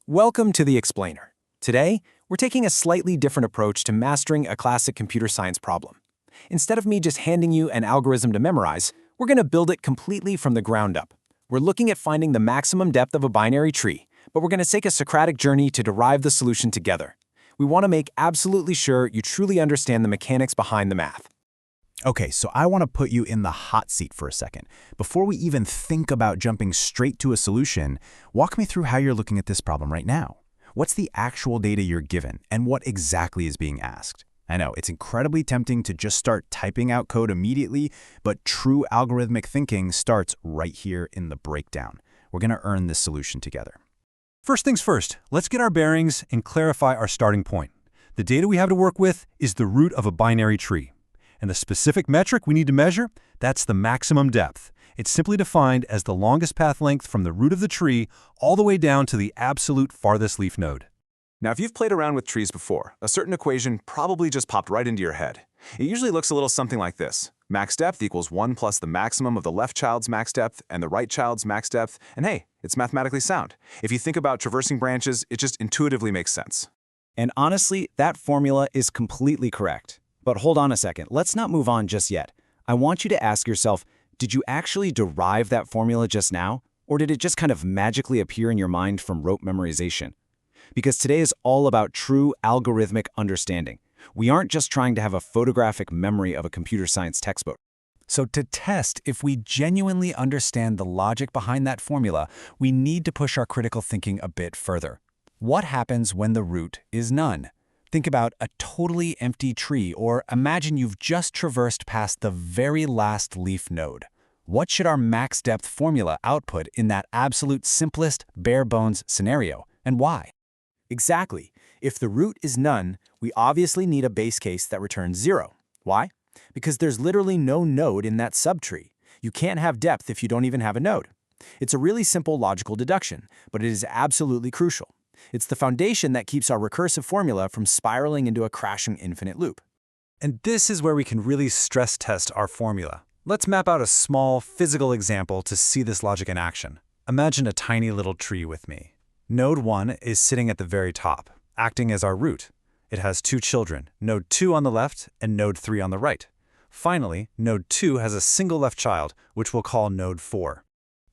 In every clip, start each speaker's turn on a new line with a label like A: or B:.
A: Welcome to the Explainer. Today, we're taking a slightly different approach to mastering a classic computer science problem. Instead of me just handing you an algorithm to memorize, we're going to build it completely from the ground up. We're looking at finding the maximum depth of a binary tree, but we're going to take a Socratic journey to derive the solution together. We want to make absolutely sure you truly understand the mechanics behind the math.
B: Okay, so I want to put you in the hot seat for a second. Before we even think about jumping straight to a solution, walk me through how you're looking at this problem right now. What's the actual data you're given, and what exactly is being asked? I know, it's incredibly tempting to just start typing out code immediately, but true algorithmic thinking starts right here in the breakdown. We're going to earn this solution together.
C: First things first, let's get our bearings and clarify our starting point. The data we have to work with is the root of a binary tree. And the specific metric we need to measure, that's the maximum depth. It's simply defined as the longest path length from the root of the tree all the way down to the absolute farthest leaf node.
D: Now, if you've played around with trees before, a certain equation probably just popped right into your head. It usually looks a little something like this. Max depth equals 1 plus the maximum of the left child's max depth and the right child's max depth, and hey, it's mathematically sound. If you think about traversing branches, it just intuitively makes sense.
A: And honestly, that formula is completely correct. But hold on a second, let's not move on just yet. I want you to ask yourself, did you actually derive that formula just now? Or did it just kind of magically appear in your mind from rote memorization? Because today is all about true algorithmic understanding. We aren't just trying to have a photographic memory of a computer science textbook.
B: So to test if we genuinely understand the logic behind that formula, we need to push our critical thinking a bit further. What happens when the root is none? Think about a totally empty tree, or imagine you've just traversed past the very last leaf node. What should our max depth formula output in that absolute simplest, bare bones scenario, and why?
A: Exactly. If the root is none, we obviously need a base case that returns 0. Why? Because there's literally no node in that subtree. You can't have depth if you don't even have a node. It's a really simple logical deduction, but it is absolutely crucial. It's the foundation that keeps our recursive formula from spiraling into a crashing infinite loop.
C: And this is where we can really stress test our formula. Let's map out a small physical example to see this logic in action. Imagine a tiny little tree with me. Node 1 is sitting at the very top, acting as our root. It has two children, node 2 on the left and node 3 on the right. Finally, node 2 has a single left child, which we'll call node 4.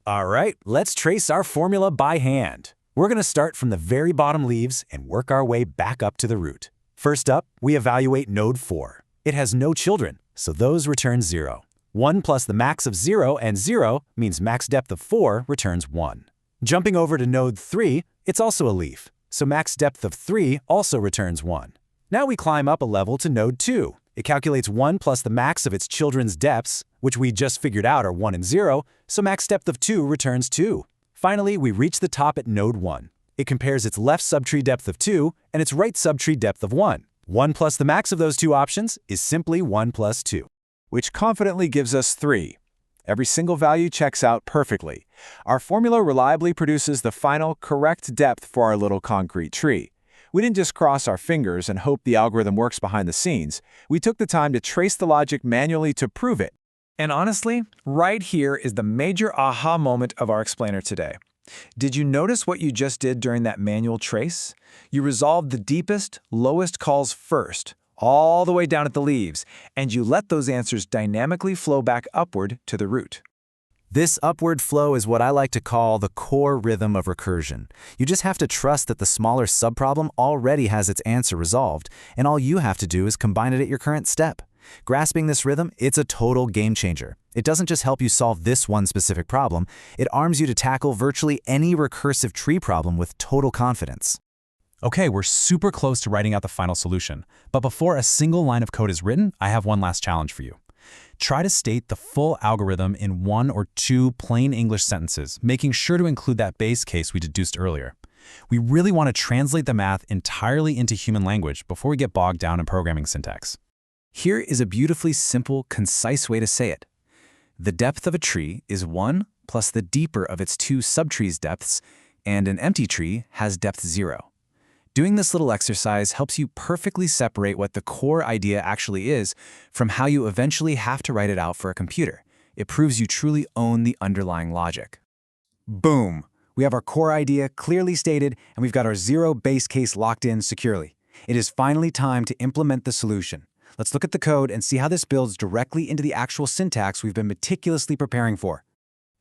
A: All right, let's trace our formula by hand. We're going to start from the very bottom leaves and work our way back up to the root. First up, we evaluate node 4. It has no children, so those return 0. 1 plus the max of 0 and 0 means max depth of 4 returns 1. Jumping over to node 3, it's also a leaf, so max depth of 3 also returns 1. Now we climb up a level to node 2. It calculates 1 plus the max of its children's depths, which we just figured out are 1 and 0, so max depth of 2 returns 2. Finally, we reach the top at node 1. It compares its left subtree depth of 2 and its right subtree depth of 1. 1 plus the max of those two options is simply 1 plus 2.
D: Which confidently gives us 3. Every single value checks out perfectly. Our formula reliably produces the final correct depth for our little concrete tree. We didn't just cross our fingers and hope the algorithm works behind the scenes. We took the time to trace the logic manually to prove it.
E: And honestly, right here is the major aha moment of our explainer today. Did you notice what you just did during that manual trace? You resolved the deepest, lowest calls first, all the way down at the leaves, and you let those answers dynamically flow back upward to the root.
B: This upward flow is what I like to call the core rhythm of recursion. You just have to trust that the smaller subproblem already has its answer resolved, and all you have to do is combine it at your current step. Grasping this rhythm, it's a total game changer. It doesn't just help you solve this one specific problem, it arms you to tackle virtually any recursive tree problem with total confidence.
C: Okay, we're super close to writing out the final solution, but before a single line of code is written, I have one last challenge for you. Try to state the full algorithm in 1 or 2 plain English sentences, making sure to include that base case we deduced earlier. We really want to translate the math entirely into human language before we get bogged down in programming syntax.
A: Here is a beautifully simple, concise way to say it. The depth of a tree is 1 plus the deeper of its two subtrees' depths, and an empty tree has depth 0. Doing this little exercise helps you perfectly separate what the core idea actually is from how you eventually have to write it out for a computer. It proves you truly own the underlying logic. Boom!
B: We have our core idea clearly stated, and we've got our zero base case locked in securely. It is finally time to implement the solution. Let's look at the code and see how this builds directly into the actual syntax we've been meticulously preparing for.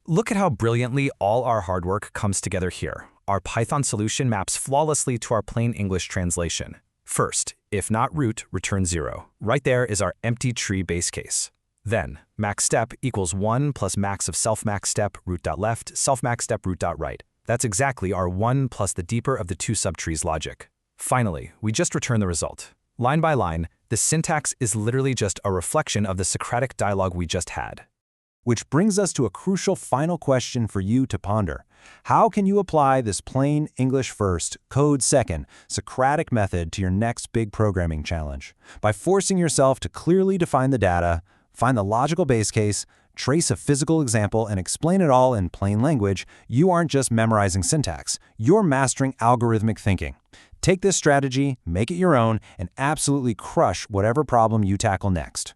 C: Look at how brilliantly all our hard work comes together here. Our Python solution maps flawlessly to our plain English translation. First, if not root, return 0. Right there is our empty tree base case. Then, max step equals 1 plus max of self-max step root.left, self-max step root.right. That's exactly our 1 plus the deeper of the two subtrees logic. Finally, we just return the result. Line by line, the syntax is literally just a reflection of the Socratic dialogue we just had.
A: Which brings us to a crucial final question for you to ponder. How can you apply this plain English first, code second, Socratic method to your next big programming challenge? By forcing yourself to clearly define the data, find the logical base case, trace a physical example, and explain it all in plain language, you aren't just memorizing syntax, you're mastering algorithmic thinking. Take this strategy, make it your own, and absolutely crush whatever problem you tackle next.